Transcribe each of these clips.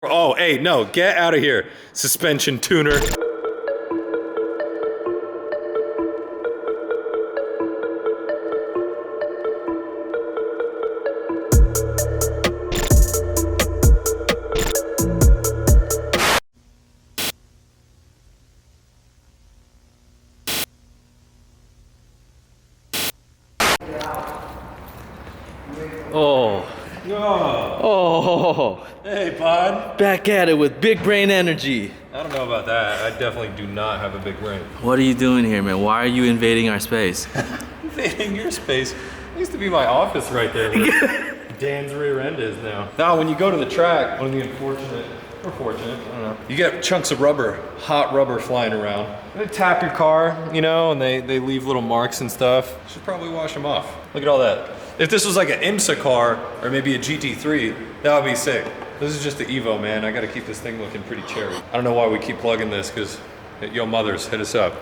Oh, hey, no, get out of here, suspension tuner. Oh. Oh. Hey, bud. Back at it with big brain energy. I don't know about that. I definitely do not have a big brain. What are you doing here, man? Why are you invading our space? Invading your space. It used to be my office right there. Where Dan's rear end is now. Now, when you go to the track, one of the unfortunate, or fortunate, I don't know, you get chunks of rubber, hot rubber flying around. They tap your car, you know, and they leave little marks and stuff. You should probably wash them off. Look at all that. If this was like an IMSA car, or maybe a GT3, that would be sick. This is just the Evo, man. I gotta keep this thing looking pretty cherry. I don't know why we keep plugging this, because yo mothers, hit us up.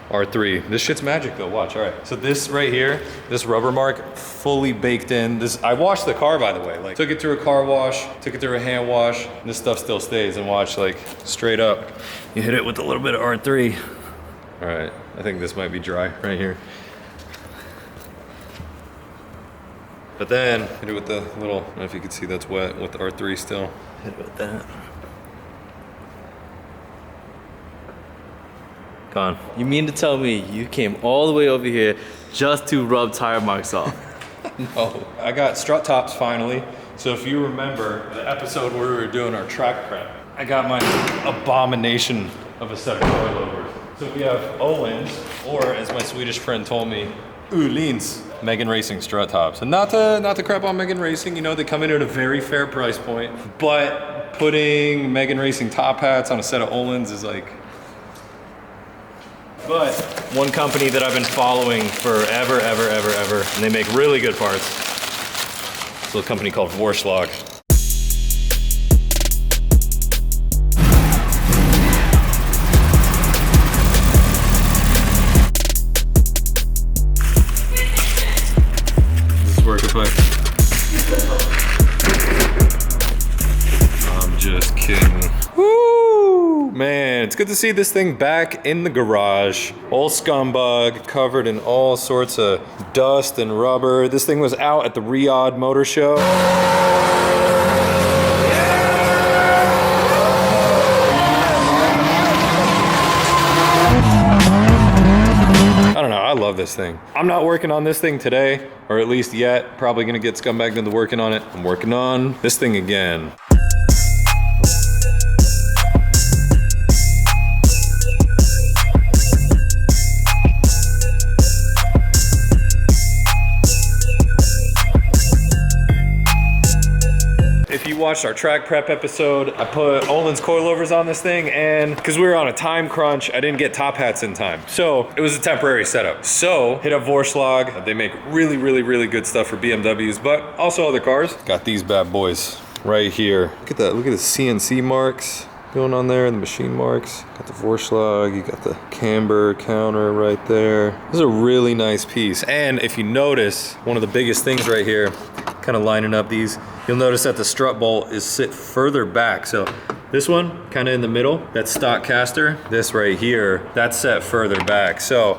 R3. This shit's magic though, watch, all right. So this right here, this rubber mark, fully baked in. This, I washed the car, by the way. Like, took it through a car wash, took it through a hand wash, and this stuff still stays. And watch, like, straight up. You hit it with a little bit of R3. All right, I think this might be dry right here. But then, hit it with the little, I don't know if you can see that's wet with the R3 still. Hit it with that. Gone. You mean to tell me you came all the way over here just to rub tire marks off? No, I got strut tops finally. So if you remember the episode where we were doing our track prep, I got my abomination of a set of coilovers. So we have Ohlins, or as my Swedish friend told me, Ohlins. Megan Racing strut tops. And not to crap on Megan Racing, you know, they come in at a very fair price point, but putting Megan Racing top hats on a set of Ohlins is like, but one company that I've been following forever, ever, and they make really good parts. It's a little company called Vorschlag. I'm just kidding. Woo! Man, it's good to see this thing back in the garage. Old Scumbug, covered in all sorts of dust and rubber. This thing was out at the Riyadh Motor Show. I love this thing. I'm not working on this thing today, or at least yet. Probably gonna get Scumbag into working on it. I'm working on this thing again. If you watched our track prep episode, I put Ohlins coilovers on this thing, and because we were on a time crunch, I didn't get top hats in time. So it was a temporary setup. So hit up Vorschlag. They make really good stuff for BMWs, but also other cars. Got these bad boys right here. Look at that, look at the CNC marks going on there, the machine marks. Got the Vorschlag, you got the camber counter right there. This is a really nice piece. And if you notice, one of the biggest things right here, kind of lining up these, you'll notice that the strut bolt is sit further back. So this one, kind of in the middle, that's stock caster. This right here, that's set further back. So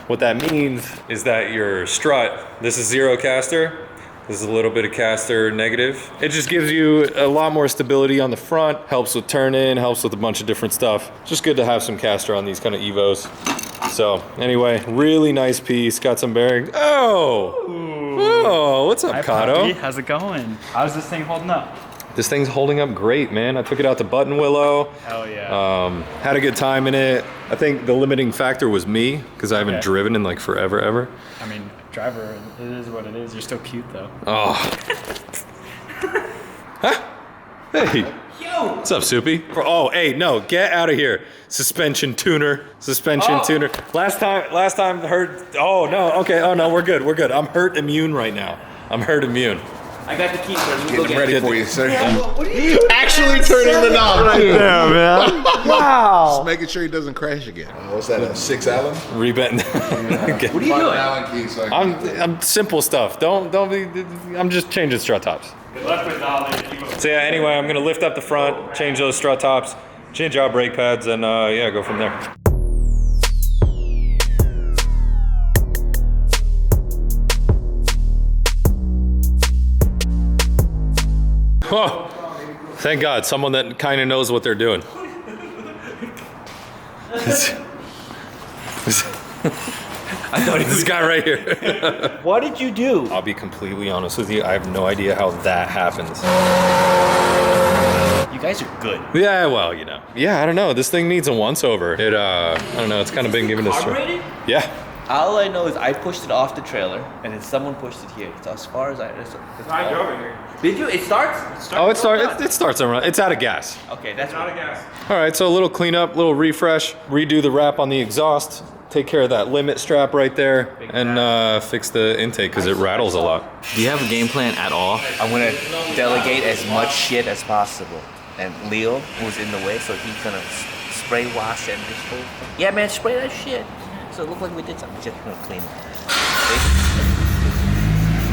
what that means is that your strut, this is zero caster, this is a little bit of caster negative. It just gives you a lot more stability on the front, helps with turn in, helps with a bunch of different stuff. Just good to have some caster on these kind of Evos. So anyway, really nice piece, got some bearings. Oh! Oh, what's up, Hi, Kato? Poppy. How's it going? How's this thing holding up? This thing's holding up great, man. I took it out to Button Willow. Hell yeah. Had a good time in it. I think the limiting factor was me, because I haven't driven in like forever, ever. I mean, driver, it is what it is. You're still cute though. Oh. Huh? Hey. Yo! What's up, Soupy? Oh, hey, no, get out of here. Suspension tuner. Last time heard, oh no, okay, oh no, we're good. I'm hurt immune right now. I'm hurt immune. I got the key, sir. Let me go Getting get ready it. for you, sir. What are you Actually turning the knob right there. Yeah, man. Wow. Just making sure he doesn't crash again. What's that? A 6 Allen? Rebent. What are you doing? Allen key. So I'm simple stuff. Don't be. I'm just changing strut tops. Good luck with all this. So yeah. Anyway, I'm gonna lift up the front, change those strut tops, change out brake pads, and yeah, go from there. Oh, thank God, someone that kind of knows what they're doing. This guy right here. What did you do? I'll be completely honest with you, I have no idea how that happens. You guys are good. Yeah, well, you know. Yeah, I don't know. This thing needs a once over. It, I don't know. It's kind of been given us. Carbureted? Yeah. All I know is I pushed it off the trailer, and then someone pushed it here. So as far as I over here. Did you? It starts? Oh, it starts around. It's out of gas. Okay, that's Not a gas. All right, so a little cleanup, little refresh, redo the wrap on the exhaust, take care of that limit strap right there, and fix the intake because it rattles a lot. Do you have a game plan at all? I'm gonna delegate as much shit as possible. And Leo was in the way, so he's gonna spray wash and this whole thing. Yeah, man, spray that shit. So it looked like we did something. Just gonna clean it.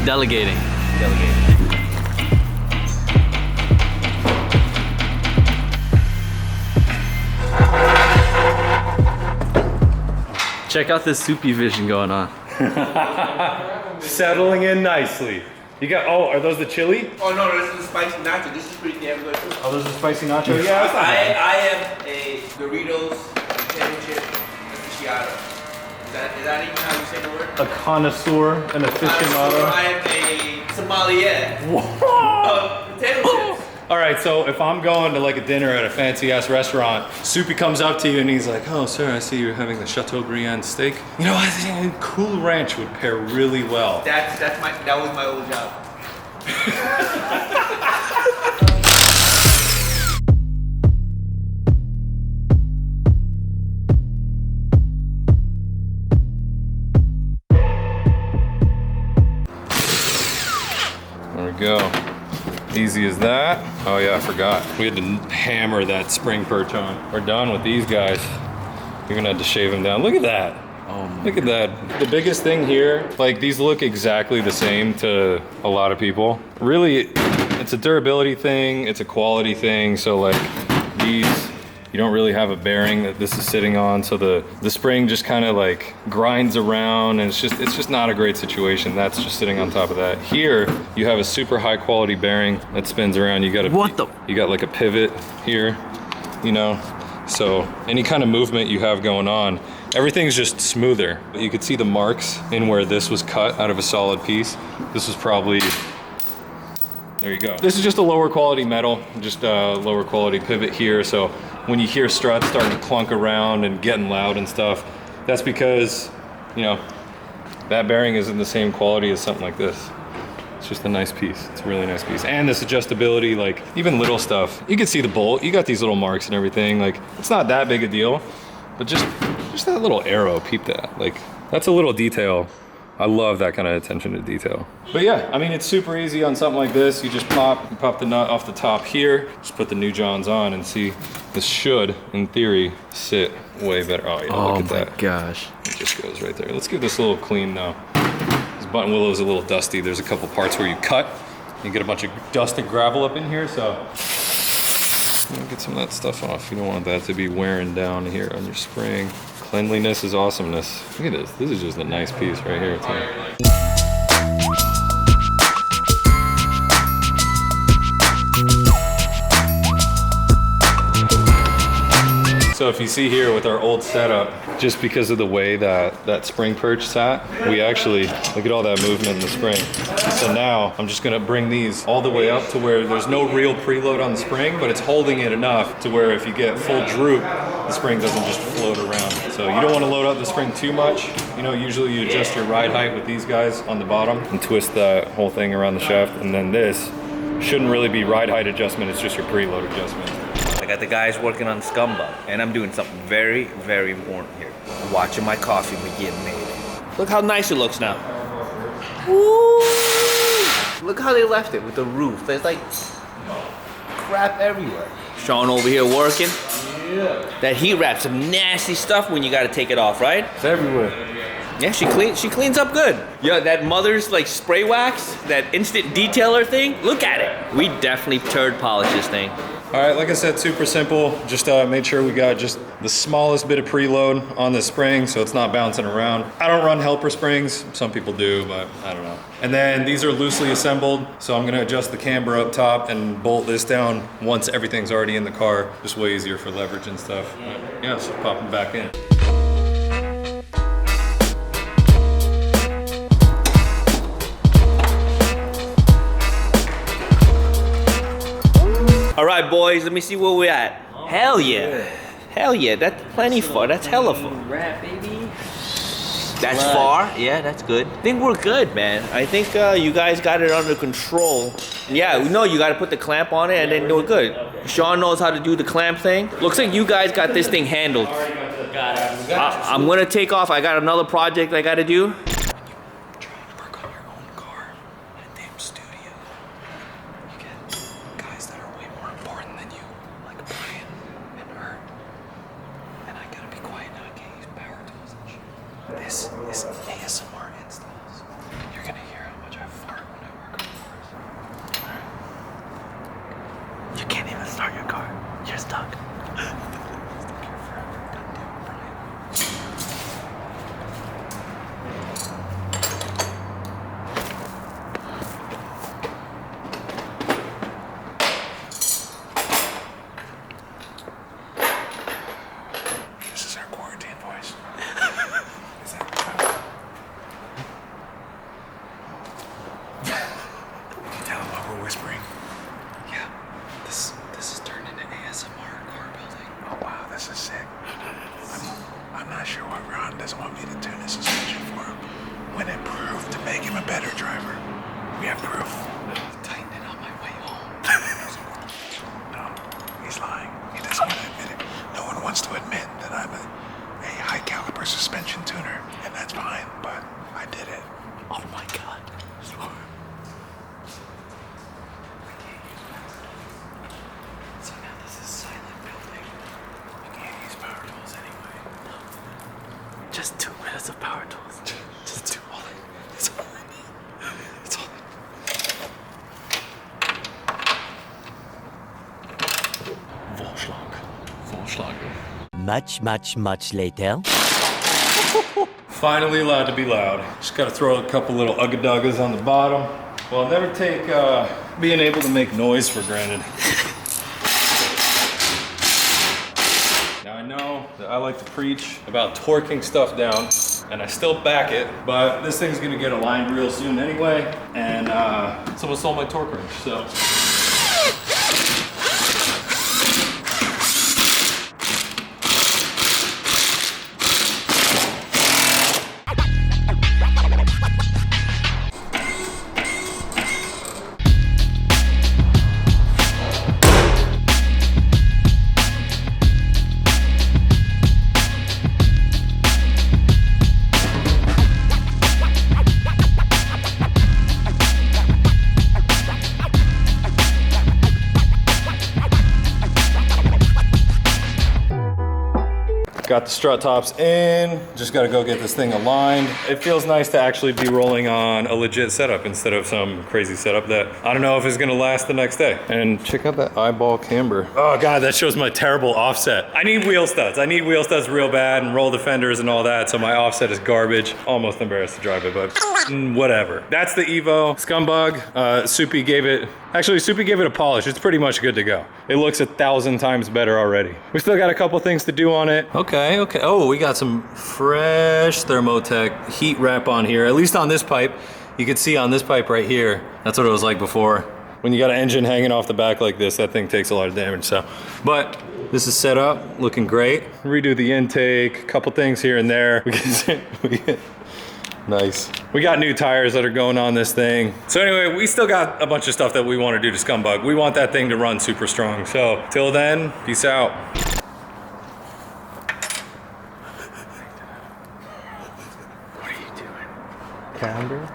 Delegating. Check out this soupy vision going on. Settling in nicely. You got, oh, are those the chili? Oh no, this is the spicy nacho. This is pretty damn good too. Oh, those are spicy nachos? Yeah, that's not bad. I am a Doritos potato chip aficionado. Is that even how you say the word? A connoisseur, an aficionado. I am a sommelier of potato chips. All right, so if I'm going to like a dinner at a fancy ass restaurant, Soupy comes up to you and he's like, "Oh, sir, I see you're having the Chateaubriand steak. You know, I think Cool Ranch would pair really well." That was my old job. There we go. Easy as that. Oh yeah, I forgot. We had to hammer that spring perch on. We're done with these guys. You're gonna have to shave them down. Look at that. Look at that. The biggest thing here, like these look exactly the same to a lot of people. Really, it's a durability thing, it's a quality thing. So like these, you don't really have a bearing that this is sitting on. So the spring just kind of like grinds around and it's just not a great situation. That's just sitting on top of that. Here, you have a super high quality bearing that spins around. You got like a pivot here, you know? So any kind of movement you have going on, everything's just smoother. You could see the marks in where this was cut out of a solid piece. This was probably, there you go. This is just a lower quality metal, just a lower quality pivot here. So when you hear struts starting to clunk around and getting loud and stuff, that's because, you know, that bearing isn't the same quality as something like this. It's just a nice piece. It's a really nice piece. And this adjustability, like even little stuff, you can see the bolt, you got these little marks and everything. Like it's not that big a deal, but just that little arrow, peep that. Like that's a little detail. I love that kind of attention to detail. But yeah, I mean, it's super easy on something like this. You just pop the nut off the top here, just put the new Johns on and see, this should, in theory, sit way better. Oh yeah, look at that. Oh my gosh. It just goes right there. Let's give this a little clean now. This button willow is a little dusty. There's a couple parts where you cut, you get a bunch of dust and gravel up in here, so get some of that stuff off. You don't want that to be wearing down here on your spring. Cleanliness is awesomeness. Look at this. This is just a nice piece right here too. So if you see here with our old setup, just because of the way that spring perch sat, we actually, look at all that movement in the spring. So now I'm just gonna bring these all the way up to where there's no real preload on the spring, but it's holding it enough to where if you get full droop, the spring doesn't just float around. So you don't wanna load up the spring too much. You know, usually you adjust your ride height with these guys on the bottom and twist that whole thing around the shaft. And then this shouldn't really be ride height adjustment, it's just your preload adjustment. I got the guys working on Scumbug, and I'm doing something very, very important here. I'm watching my coffee get made. Look how nice it looks now. Woo! Look how they left it with the roof. There's like crap everywhere. Sean over here working. Yeah. That heat wrap, some nasty stuff when you gotta take it off, right? It's everywhere. Yeah, she cleans up good. Yeah, that mother's like spray wax, that instant detailer thing. Look at it. We definitely turd polish this thing. All right, like I said, super simple. Just made sure we got just the smallest bit of preload on this spring so it's not bouncing around. I don't run helper springs. Some people do, but I don't know. And then these are loosely assembled, so I'm gonna adjust the camber up top and bolt this down once everything's already in the car. Just way easier for leverage and stuff. But yeah, so pop them back in. All right, boys, let me see where we're at. Hell yeah. Hell yeah, that's plenty far. That's hella far. Wrap, baby. That's far. Yeah, that's good. I think we're good, man. I think you guys got it under control. Yeah, no, you got to put the clamp on it and then do it good. Sean knows how to do the clamp thing. Looks like you guys got this thing handled. I'm gonna take off. I got another project I got to do. This is ASMR installs. You're gonna hear how much I fart when I work on cars. You can't even start your car. You're stuck. Stuck here forever. God damn it, Brian. This is our quarantine voice. Whispering. Yeah, this is turned into ASMR car building. Oh wow, this is sick. I'm not sure why Ron doesn't want me to tune his suspension for him when it proved to make him a better driver. We have proof. Tighten it on my way home. No, he's lying. He doesn't want to admit it. No one wants to admit that I'm a high caliber suspension tuner, and that's fine, but I did it. Oh my god. So now this is silent building. You can't use power tools anyway. No. Just 2 minutes of power tools. Just do all it. It's all I need. It's all I need. Much later. Finally allowed to be loud. Just gotta throw a couple little ugga-duggas on the bottom. Well, never take being able to make noise for granted. Now I know that I like to preach about torquing stuff down, and I still back it, but this thing's gonna get aligned real soon anyway, and someone stole my torque wrench, so. Got the strut tops in, just gotta go get this thing aligned. It feels nice to actually be rolling on a legit setup instead of some crazy setup that I don't know if it's gonna last the next day. And check out that eyeball camber. Oh God, that shows my terrible offset. I need wheel studs. I need wheel studs real bad and roll the fenders and all that, so my offset is garbage. Almost embarrassed to drive it, but whatever. That's the Evo Scumbug. Soupy gave it a polish. It's pretty much good to go. It looks 1,000 times better already. We still got a couple things to do on it. Okay. Oh, we got some fresh Thermotech heat wrap on here, at least on this pipe. You can see on this pipe right here, that's what it was like before. When you got an engine hanging off the back like this, that thing takes a lot of damage, so. But this is set up, looking great. Redo the intake, a couple things here and there. Nice. We got new tires that are going on this thing. So anyway, we still got a bunch of stuff that we want to do to Scumbug. We want that thing to run super strong. So till then, peace out. What are you doing? Camber.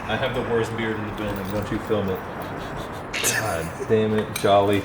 I have the worst beard in the building. Don't you film it. God damn it, Jolly.